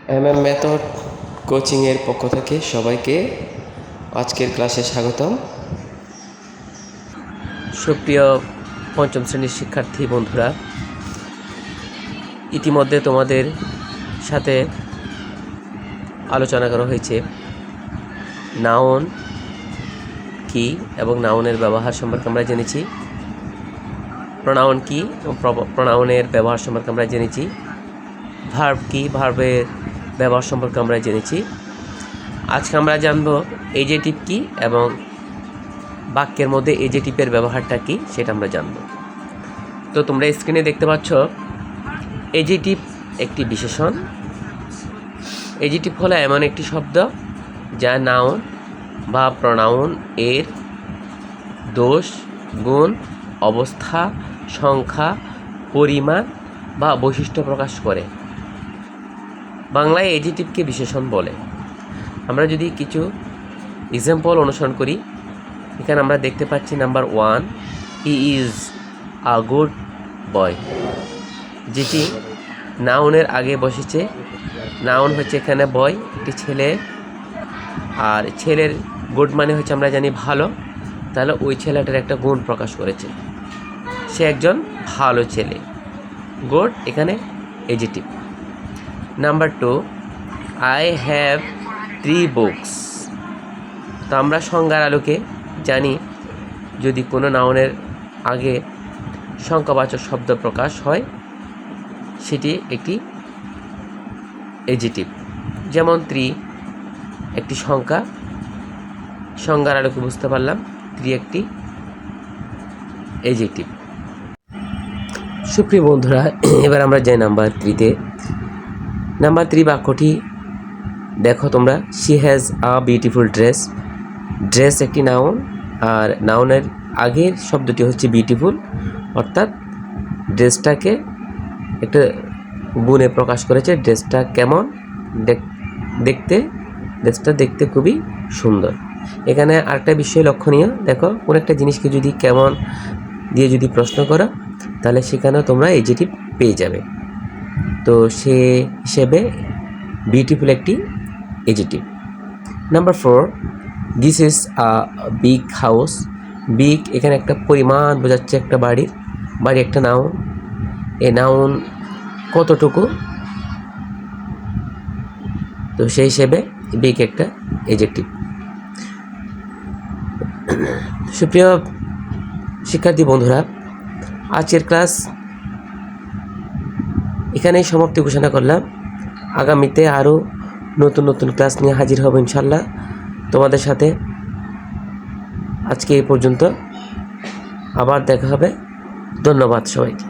Method কোচিংয়ের পক্ষ থেকে সবাইকে আজকের ক্লাসে স্বাগতম। সুপ্রিয় পঞ্চম শ্রেণীর শিক্ষার্থী বন্ধুরা, ইতিমধ্যে তোমাদের সাথে আলোচনা করা হয়েছে নাউন কি এবং নাউনের ব্যবহার সম্পর্কে আমরা জেনেছি। প্রোনাউন কি এবং প্রোনাউনের ব্যবহার সম্পর্কে আমরা জেনেছি। ভার্ব কি, ভার্বের ব্যবহার সম্পর্কে আমরা জেনেছি। আজকে আমরা জানব এজেটিভ কি এবং বাক্যের মধ্যে এজেটিভের ব্যবহারটা কি সেটা আমরা জানব। তো তোমরা স্ক্রিনে দেখতে পাচ্ছ এজেটিভ একটি বিশেষণ। এজেটিভ হলো এমন একটি শব্দ যা নাউন বা প্রোনাউন এর দোষ, গুণ, অবস্থা, সংখ্যা, পরিমাণ বা বৈশিষ্ট্য প্রকাশ করে। বাংলায় এজেটিভকে বিশেষণ বলে। আমরা যদি কিছু এক্সাম্পল অনুসরণ করি, এখানে আমরা দেখতে পাচ্ছি number 1, he is a good boy, যেটি নাউনের আগে বসেছে। নাউন হচ্ছে এখানে বয়, একটি ছেলে, আর ছেলের গুড মানে হচ্ছে আমরা জানি ভালো, তাহলে ওই ছেলেটার একটা গুণ প্রকাশ করেছে, সে একজন ভালো ছেলে। গুড এখানে adjective. Number 2, I have 3 books. তো আমরা সংজ্ঞার আলোকে জানি যদি কোনো নাউনের আগে সংখ্যাবাচক শব্দ প্রকাশ হয় সেটি একটি এজেটিভ। যেমন 3 একটি সংখ্যা, সংজ্ঞার আলোকে বুঝতে পারলাম 3 একটি এজেটিভ। সুপ্রিয় বন্ধুরা, এবার আমরা যাই নাম্বার 3-তে। নাম্বার 3 বাক্যটি দেখো তোমরা, she has a beautiful dress. Dress একটি নাউন, আর নাউনের আগের শব্দটি হচ্ছে বিউটিফুল, অর্থাৎ ড্রেসটাকে একটা গুণে প্রকাশ করেছে। ড্রেসটা কেমন দেখতে, ড্রেসটা দেখতে খুবই সুন্দর। এখানে আরেকটা বিষয় লক্ষণীয়, দেখো কোন একটা জিনিসকে যদি কেমন দিয়ে যদি প্রশ্ন করো তাহলে সেখানেও তোমরা এজেটিভ পেয়ে যাবে। তো সে হিসেবে বিউটিফুল একটি adjective. Number 4, this is a big house. Big এখানে একটা পরিমাণ বোঝাচ্ছে, একটা বাড়ি একটা নাউন। এই নাউন কতটুকু, তো সেই হিসেবে বিগ একটা এজেক্টিভ। সুপ্রিয় শিক্ষার্থী বন্ধুরা, আজকের ক্লাস এখানেই সমাপ্তি ঘোষণা করলাম। আগামীতে আরও নতুন নতুন ক্লাস নিয়ে হাজির হব ইনশাল্লাহ তোমাদের সাথে। আজকে এই পর্যন্ত, আবার দেখা হবে। ধন্যবাদ সবাইকে।